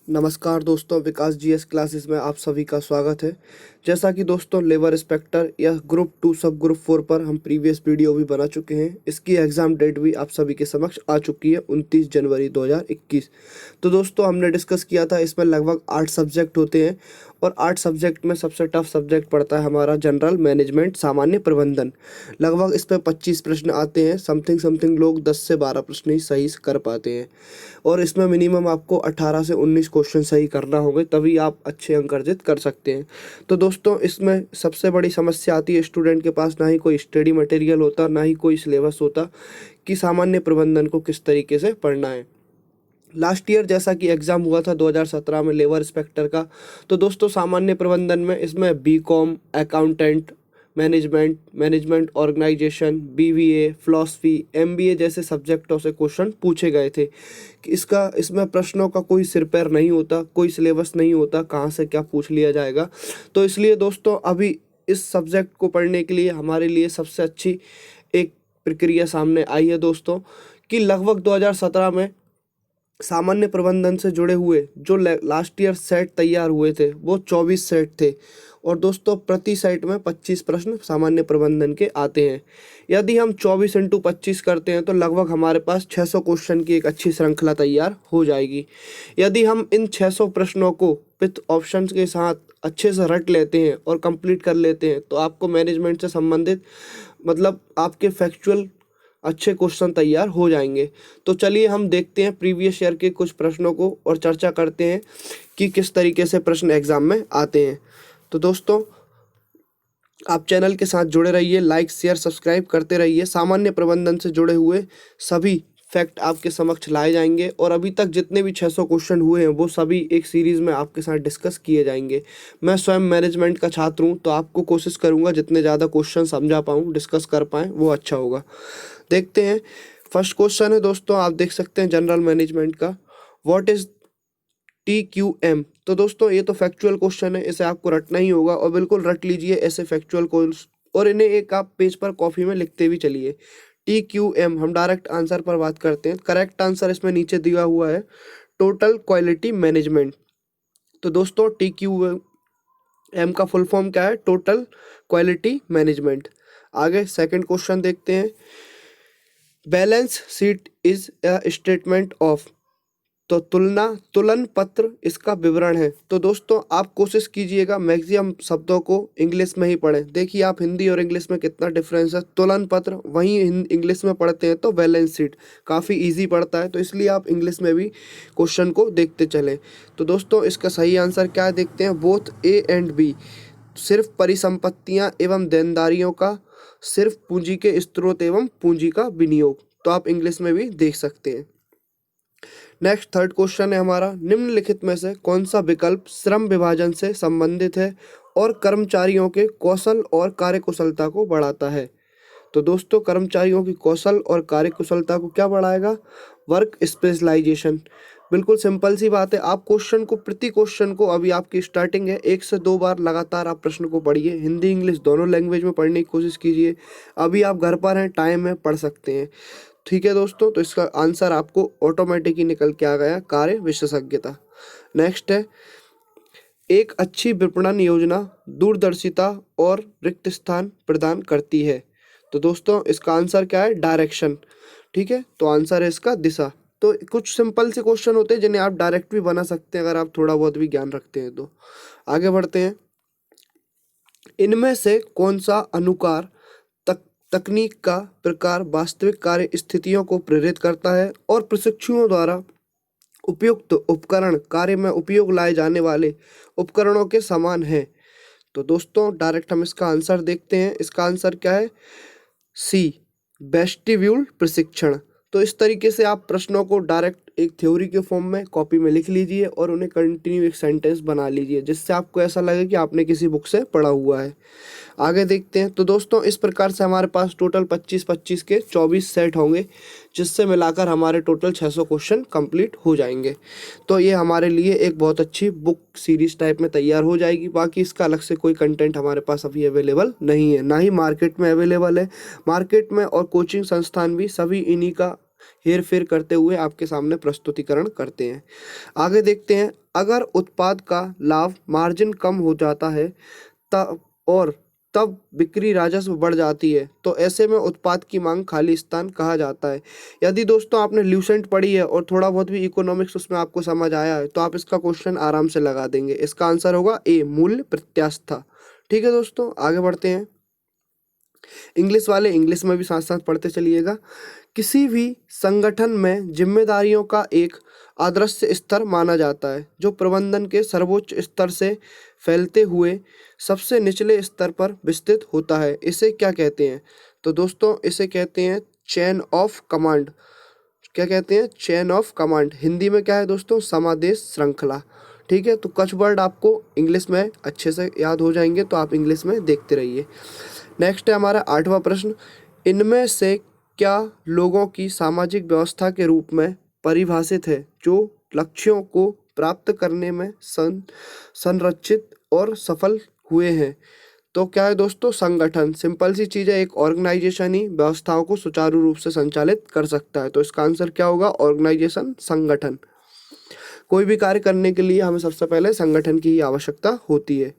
नमस्कार दोस्तों, विकास GS classes में आप सभी का स्वागत है। जैसा कि दोस्तों लेबर इंस्पेक्टर या ग्रुप 2 सब ग्रुप 4 पर हम प्रीवियस वीडियो भी बना चुके हैं। इसकी एग्ज़ाम डेट भी आप सभी के समक्ष आ चुकी है 29 जनवरी 2021। तो दोस्तों हमने डिस्कस किया था, इसमें लगभग 8 सब्जेक्ट होते हैं और 8 सब्जेक्ट में सबसे टफ सब्जेक्ट पड़ता है हमारा जनरल मैनेजमेंट, सामान्य प्रबंधन। लगभग इस पर 25 प्रश्न आते हैं। समथिंग समथिंग लोग 10 से 12 प्रश्न ही सही से कर पाते हैं और इसमें मिनिमम आपको 18 से 19 क्वेश्चन सही करना होंगे, तभी आप अच्छे अंक अर्जित कर सकते हैं। तो दोस्तों इसमें सबसे बड़ी समस्या आती है, स्टूडेंट के पास ना ही कोई स्टडी मटेरियल होता, ना ही कोई सिलेबस होता कि सामान्य प्रबंधन को किस तरीके से पढ़ना है। लास्ट ईयर जैसा कि एग्ज़ाम हुआ था 2017 में लेबर इंस्पेक्टर का, तो दोस्तों सामान्य प्रबंधन में इसमें BCom, accountant, management organisation, BBA, philosophy, MBA जैसे सब्जेक्टों से क्वेश्चन पूछे गए थे कि इसमें प्रश्नों का कोई सिर पैर नहीं होता, कोई सिलेबस नहीं होता, कहाँ से क्या पूछ लिया जाएगा। तो इसलिए दोस्तों अभी इस सब्जेक्ट को पढ़ने के लिए हमारे लिए सबसे अच्छी एक प्रक्रिया सामने आई है दोस्तों, कि लगभग 2017 में सामान्य प्रबंधन से जुड़े हुए जो लास्ट ईयर सेट तैयार हुए थे वो 24 सेट थे और दोस्तों प्रति सेट में 25 प्रश्न सामान्य प्रबंधन के आते हैं। यदि हम 24 इंटू 25 करते हैं तो लगभग हमारे पास 600 क्वेश्चन की एक अच्छी श्रृंखला तैयार हो जाएगी। यदि हम इन 600 प्रश्नों को विथ ऑप्शंस के साथ अच्छे से रट लेते हैं और कंप्लीट कर लेते हैं तो आपको मैनेजमेंट से संबंधित मतलब आपके फैक्चुअल अच्छे क्वेश्चन तैयार हो जाएंगे। तो चलिए हम देखते हैं प्रीवियस ईयर के कुछ प्रश्नों को और चर्चा करते हैं कि किस तरीके से प्रश्न एग्जाम में आते हैं। तो दोस्तों आप चैनल के साथ जुड़े रहिए, लाइक शेयर सब्सक्राइब करते रहिए। सामान्य प्रबंधन से जुड़े हुए सभी फैक्ट आपके समक्ष लाए जाएंगे और अभी तक जितने भी 600 क्वेश्चन हुए हैं वो सभी एक सीरीज़ में आपके साथ डिस्कस किए जाएंगे। मैं स्वयं मैनेजमेंट का छात्र हूं तो आपको कोशिश करूंगा जितने ज़्यादा क्वेश्चन समझा पाऊँ, डिस्कस कर पाएँ, वो अच्छा होगा। देखते हैं। फर्स्ट क्वेश्चन है दोस्तों, आप देख सकते हैं जनरल मैनेजमेंट का, व्हाट इज TQM। तो दोस्तों ये तो फैक्चुअल क्वेश्चन है, इसे आपको रटना ही होगा और बिल्कुल रट लीजिए ऐसे फैक्चुअल क्वेश्चन और इन्हें एक आप पेज पर कॉपी में लिखते भी चलिए। TQM, हम डायरेक्ट आंसर पर बात करते हैं। करेक्ट आंसर इसमें नीचे दिया हुआ है, टोटल क्वालिटी मैनेजमेंट। तो दोस्तों TQM का फुल फॉर्म क्या है? Total quality management. आगे सेकंड क्वेश्चन देखते हैं। Balance sheet is a statement of. तो तुलन पत्र इसका विवरण है। तो दोस्तों आप कोशिश कीजिएगा मैक्सिमम शब्दों को इंग्लिश में ही पढ़ें। देखिए आप हिंदी और इंग्लिश में कितना डिफरेंस है। तुलन पत्र वहीं इंग्लिश में पढ़ते हैं तो बैलेंस शीट काफ़ी इजी पड़ता है, तो इसलिए आप इंग्लिश में भी क्वेश्चन को देखते चलें। तो दोस्तों इसका सही आंसर क्या है देखते हैं। बोथ A एंड B, सिर्फ परिसंपत्तियां एवं देनदारियों का, सिर्फ पूंजी के स्रोत एवं पूंजी का विनियोग। तो आप इंग्लिश में भी देख सकते हैं। नेक्स्ट थर्ड क्वेश्चन है हमारा, निम्नलिखित में से कौन सा विकल्प श्रम विभाजन से संबंधित है और कर्मचारियों के कौशल और कार्यकुशलता को बढ़ाता है। तो दोस्तों कर्मचारियों की कौशल और कार्यकुशलता को क्या बढ़ाएगा? Work specialisation. बिल्कुल सिंपल सी बात है। आप क्वेश्चन को, प्रति क्वेश्चन को, अभी आपकी स्टार्टिंग है, 1 से 2 बार लगातार आप प्रश्न को पढ़िए। हिंदी इंग्लिश दोनों लैंग्वेज में पढ़ने की कोशिश कीजिए। अभी आप घर पर हैं, टाइम है, पढ़ सकते हैं। ठीक है दोस्तों, तो इसका आंसर आपको ऑटोमेटिक ही निकल के आ गया, कार्य विशेषज्ञता। नेक्स्ट है, एक अच्छी विपणन योजना दूरदर्शिता और रिक्त स्थान प्रदान करती है। तो दोस्तों इसका आंसर क्या है? डायरेक्शन। ठीक है, तो आंसर है इसका दिशा। तो कुछ सिंपल से क्वेश्चन होते हैं जिन्हें आप डायरेक्ट भी बना सकते हैं अगर आप थोड़ा बहुत भी ज्ञान रखते हैं तो। आगे बढ़ते हैं। इनमें से कौन सा अनुकार तकनीक का प्रकार वास्तविक कार्य स्थितियों को प्रेरित करता है और प्रशिक्षुओं द्वारा उपयुक्त उपकरण कार्य में उपयोग लाए जाने वाले उपकरणों के समान है? तो दोस्तों डायरेक्ट हम इसका आंसर देखते हैं। इसका आंसर क्या है? C, वेस्टिब्यूल प्रशिक्षण। तो इस तरीके से आप प्रश्नों को डायरेक्ट एक थ्योरी के फॉर्म में कॉपी में लिख लीजिए और उन्हें कंटिन्यू एक सेंटेंस बना लीजिए जिससे आपको ऐसा लगे कि आपने किसी बुक से पढ़ा हुआ है। आगे देखते हैं। तो दोस्तों इस प्रकार से हमारे पास टोटल 25-25 के 24 सेट होंगे जिससे मिलाकर हमारे टोटल 600 क्वेश्चन कंप्लीट हो जाएंगे। तो ये हमारे लिए एक बहुत अच्छी बुक सीरीज टाइप में तैयार हो जाएगी। बाकी इसका अलग से कोई कंटेंट हमारे पास अभी अवेलेबल नहीं है, ना ही मार्केट में अवेलेबल है। मार्केट में और कोचिंग संस्थान भी सभी इन्हीं का हेर फेर करते हुए आपके सामने प्रस्तुतिकरण करते हैं। आगे देखते हैं। अगर उत्पाद का लाभ मार्जिन कम हो जाता है तब बिक्री राजस्व बढ़ जाती है, तो ऐसे में उत्पाद की मांग खाली स्थान कहा जाता है। यदि दोस्तों आपने ल्यूसेंट पढ़ी है और थोड़ा बहुत भी इकोनॉमिक्स उसमें आपको समझ आया है तो आप इसका क्वेश्चन आराम से लगा देंगे। इसका आंसर होगा ए, मूल्य प्रत्यास्था। ठीक है दोस्तों, आगे बढ़ते हैं। इंग्लिश वाले इंग्लिश में भी साथ साथ पढ़ते चलिएगा। किसी भी संगठन में जिम्मेदारियों का एक आदर्श स्तर माना जाता है जो प्रबंधन के सर्वोच्च स्तर से फैलते हुए सबसे निचले स्तर पर विस्तृत होता है। इसे क्या कहते हैं? तो दोस्तों इसे कहते हैं चेन ऑफ कमांड। क्या कहते हैं? Chain of command. हिंदी में क्या है दोस्तों? समादेश श्रृंखला। ठीक है, तो कुछ वर्ड आपको इंग्लिश में अच्छे से याद हो जाएंगे तो आप इंग्लिश में देखते रहिए। नेक्स्ट है हमारा 8वां प्रश्न। इनमें से क्या लोगों की सामाजिक व्यवस्था के रूप में परिभाषित है जो लक्ष्यों को प्राप्त करने में संरचित और सफल हुए हैं? तो क्या है दोस्तों? संगठन। सिंपल सी चीज़ है, एक ऑर्गेनाइजेशन ही व्यवस्थाओं को सुचारू रूप से संचालित कर सकता है, तो इसका आंसर क्या होगा? ऑर्गेनाइजेशन, संगठन। कोई भी कार्य करने के लिए हमें सबसे पहले संगठन की ही आवश्यकता होती है।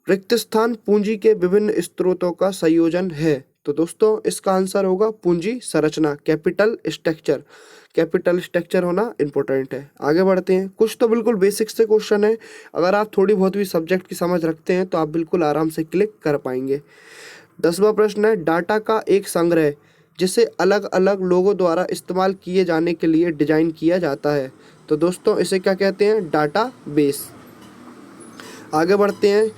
रिक्त स्थान पूंजी के विभिन्न स्रोतों का संयोजन है, तो दोस्तों इसका आंसर होगा पूंजी संरचना, कैपिटल स्ट्रक्चर। कैपिटल स्ट्रक्चर होना इंपॉर्टेंट है। आगे बढ़ते हैं। कुछ तो बिल्कुल बेसिक से क्वेश्चन है, अगर आप थोड़ी बहुत भी सब्जेक्ट की समझ रखते हैं तो आप बिल्कुल आराम से क्लिक कर पाएंगे। 10वां प्रश्न है। डाटा का एक संग्रह जिसे अलग अलग लोगों द्वारा इस्तेमाल किए जाने के लिए डिजाइन किया जाता है, तो दोस्तों इसे क्या कहते हैं? Data base. आगे बढ़ते हैं।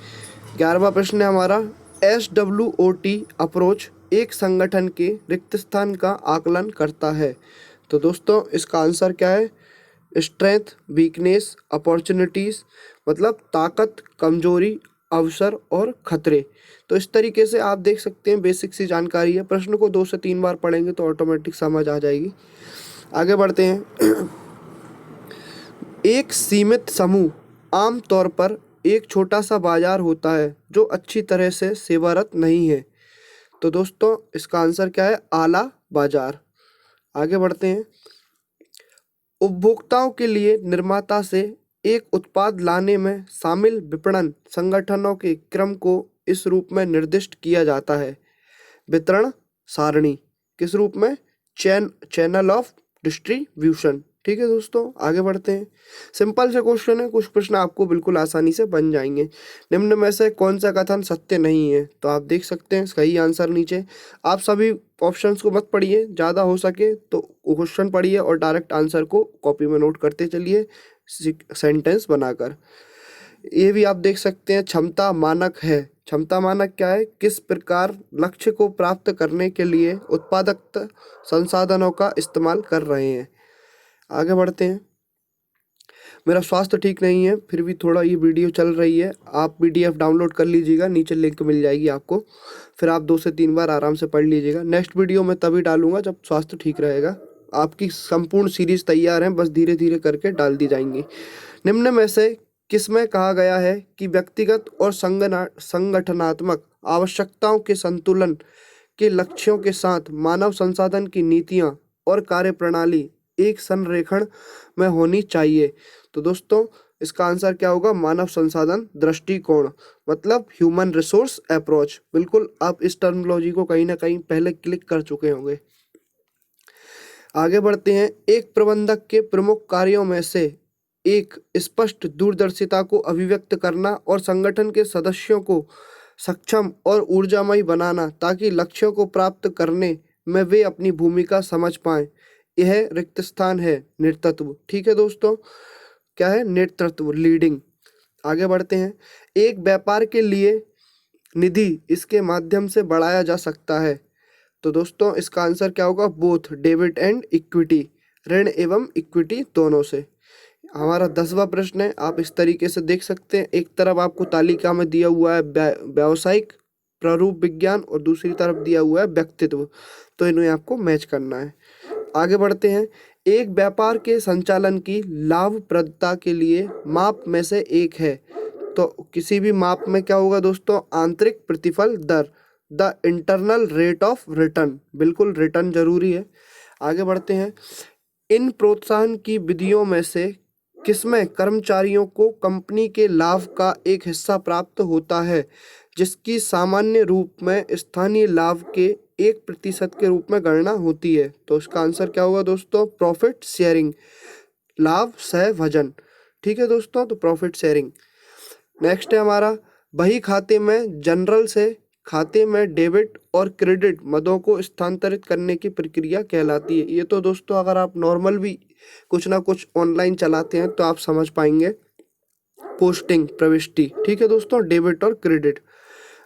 11वां प्रश्न है हमारा। SWOT अप्रोच एक संगठन के रिक्त स्थान का आकलन करता है, तो दोस्तों इसका आंसर क्या है? स्ट्रेंथ, वीकनेस, अपॉर्चुनिटीज, मतलब ताकत, कमजोरी, अवसर और खतरे। तो इस तरीके से आप देख सकते हैं, बेसिक सी जानकारी है। प्रश्न को 2 से 3 बार पढ़ेंगे तो ऑटोमेटिक समझ आ जाएगी। आगे बढ़ते हैं। एक सीमित समूह आमतौर पर एक छोटा सा बाजार होता है जो अच्छी तरह से सेवारत नहीं है, तो दोस्तों इसका आंसर क्या है? आला बाजार। आगे बढ़ते हैं। उपभोक्ताओं के लिए निर्माता से एक उत्पाद लाने में शामिल विपणन संगठनों के क्रम को इस रूप में निर्दिष्ट किया जाता है। वितरण सारणी। किस रूप में? Channel of distribution. ठीक है दोस्तों, आगे बढ़ते हैं। सिंपल से क्वेश्चन है, कुछ प्रश्न आपको बिल्कुल आसानी से बन जाएंगे। निम्न में से कौन सा कथन सत्य नहीं है? तो आप देख सकते हैं सही आंसर नीचे। आप सभी ऑप्शंस को मत पढ़िए, ज़्यादा हो सके तो क्वेश्चन पढ़िए और डायरेक्ट आंसर को कॉपी में नोट करते चलिए सेंटेंस बनाकर। ये भी आप देख सकते हैं क्षमता मानक है। क्षमता मानक क्या है? किस प्रकार लक्ष्य को प्राप्त करने के लिए उत्पादक संसाधनों का इस्तेमाल कर रहे हैं। आगे बढ़ते हैं। मेरा स्वास्थ्य ठीक नहीं है, फिर भी थोड़ा ये वीडियो चल रही है, आप PDF डाउनलोड कर लीजिएगा, नीचे लिंक मिल जाएगी आपको, फिर आप 2 से 3 बार आराम से पढ़ लीजिएगा। नेक्स्ट वीडियो मैं तभी डालूंगा जब स्वास्थ्य ठीक रहेगा। आपकी संपूर्ण सीरीज तैयार है, बस धीरे धीरे करके डाल दी जाएंगी। निम्न में से किसमें कहा गया है कि व्यक्तिगत और संगठनात्मक आवश्यकताओं के संतुलन के लक्ष्यों के साथ मानव संसाधन की नीतियां और कार्यप्रणाली एक संरेखण में होनी चाहिए? तो दोस्तों इसका आंसर क्या होगा? मानव संसाधन दृष्टिकोण, मतलब ह्यूमन रिसोर्स अप्रोच। बिल्कुल आप इस टर्मिनोलॉजी को कहीं ना कहीं पहले क्लिक कर चुके होंगे। आगे बढ़ते हैं। एक प्रबंधक के प्रमुख कार्यों में से एक स्पष्ट दूरदर्शिता को अभिव्यक्त करना और संगठन के सदस्यों को सक्षम और ऊर्जामयी बनाना ताकि लक्ष्यों को प्राप्त करने में वे अपनी भूमिका समझ पाएं। यह रिक्त स्थान है नेतृत्व। ठीक है दोस्तों, क्या है? नेतृत्व, लीडिंग। आगे बढ़ते हैं। एक व्यापार के लिए निधि इसके माध्यम से बढ़ाया जा सकता है, तो दोस्तों इसका आंसर क्या होगा? बोथ, डेबिट एंड इक्विटी, ऋण एवं इक्विटी दोनों से। हमारा 10वां प्रश्न है, आप इस तरीके से देख सकते हैं। एक तरफ आपको तालिका में दिया हुआ है व्यावसायिक प्रारूप विज्ञान और दूसरी तरफ दिया हुआ है व्यक्तित्व, तो इन्हें आपको मैच करना है। आगे बढ़ते हैं। एक व्यापार के संचालन की लाभप्रदता के लिए माप में से एक है, तो किसी भी माप में क्या होगा दोस्तों? आंतरिक प्रतिफल दर, the internal rate of return. बिल्कुल रिटर्न जरूरी है। आगे बढ़ते हैं। इन प्रोत्साहन की विधियों में से किसमें कर्मचारियों को कंपनी के लाभ का एक हिस्सा प्राप्त होता है जिसकी सामान्य रूप में स्थानीय लाभ के 1% के रूप में गणना होती है? तो इसका आंसर क्या होगा दोस्तों? प्रॉफिट शेयरिंग, लाभ सह भजन। ठीक है दोस्तों, तो प्रॉफिट शेयरिंग। नेक्स्ट है हमारा, बही खाते में जनरल से खाते में डेबिट और क्रेडिट मदों को स्थानांतरित करने की प्रक्रिया कहलाती है। ये तो दोस्तों अगर आप नॉर्मल भी कुछ ना कुछ ऑनलाइन चलाते हैं तो आप समझ पाएंगे। पोस्टिंग, प्रविष्टि। ठीक है दोस्तों, डेबिट और क्रेडिट।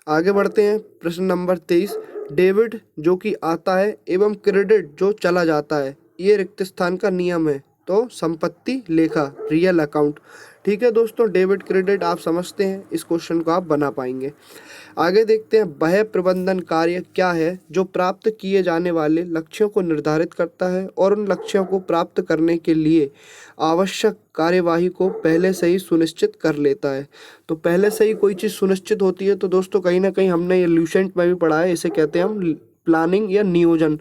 आगे बढ़ते हैं, प्रश्न नंबर 23। डेबिट जो कि आता है एवं क्रेडिट जो चला जाता है, ये रिक्त स्थान का नियम है। तो संपत्ति लेखा, रियल अकाउंट। ठीक है दोस्तों, डेबिट क्रेडिट आप समझते हैं, इस क्वेश्चन को आप बना पाएंगे। आगे देखते हैं, व्यय प्रबंधन कार्य क्या है जो प्राप्त किए जाने वाले लक्ष्यों को निर्धारित करता है और उन लक्ष्यों को प्राप्त करने के लिए आवश्यक कार्यवाही को पहले से ही सुनिश्चित कर लेता है। तो पहले से ही कोई चीज़ सुनिश्चित होती है तो दोस्तों कहीं ना कहीं हमने ये ल्यूसेंट में भी पढ़ा है, इसे कहते हैं हम प्लानिंग या नियोजन।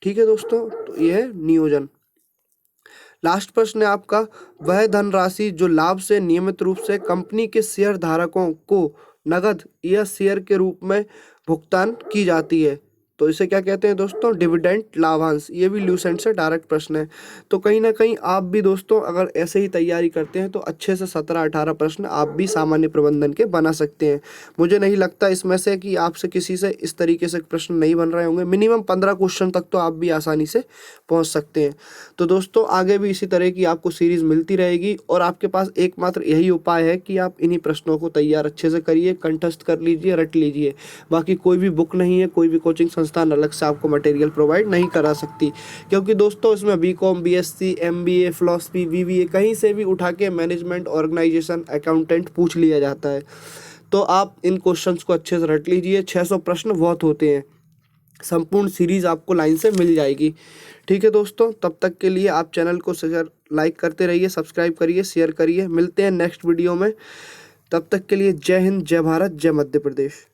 ठीक है दोस्तों, तो ये है नियोजन। लास्ट प्रश्न है आपका, वह धनराशि जो लाभ से नियमित रूप से कंपनी के शेयर धारकों को नगद या शेयर के रूप में भुगतान की जाती है, तो इसे क्या कहते हैं दोस्तों? डिविडेंड, लाभांश। ये भी ल्यूसेंट से डायरेक्ट प्रश्न है। तो कहीं ना कहीं आप भी दोस्तों अगर ऐसे ही तैयारी करते हैं तो अच्छे से 17-18 प्रश्न आप भी सामान्य प्रबंधन के बना सकते हैं। मुझे नहीं लगता इसमें से कि आपसे किसी से इस तरीके से प्रश्न नहीं बन रहे होंगे। मिनिमम 15 क्वेश्चन तक तो आप भी आसानी से पहुंच सकते हैं। तो दोस्तों आगे भी इसी तरह की आपको सीरीज मिलती रहेगी और आपके पास एकमात्र यही उपाय है कि आप इन्हीं प्रश्नों को तैयार अच्छे से करिए, कंठस्थ कर लीजिए, रट लीजिए। बाकी कोई भी बुक नहीं है, कोई भी कोचिंग संस्थान अलग से आपको मटेरियल प्रोवाइड नहीं करा सकती, क्योंकि दोस्तों इसमें BCom, BSc, MBA, philosophy, BBA कहीं से भी उठा के मैनेजमेंट, ऑर्गेनाइजेशन, अकाउंटेंट पूछ लिया जाता है। तो आप इन क्वेश्चंस को अच्छे से रट लीजिए। 600 प्रश्न बहुत होते हैं, संपूर्ण सीरीज आपको लाइन से मिल जाएगी। ठीक है दोस्तों, तब तक के लिए आप चैनल को शेयर, लाइक करते रहिए, सब्सक्राइब करिए, शेयर करिए। मिलते हैं नेक्स्ट वीडियो में, तब तक के लिए जय हिंद, जय भारत, जय मध्य प्रदेश।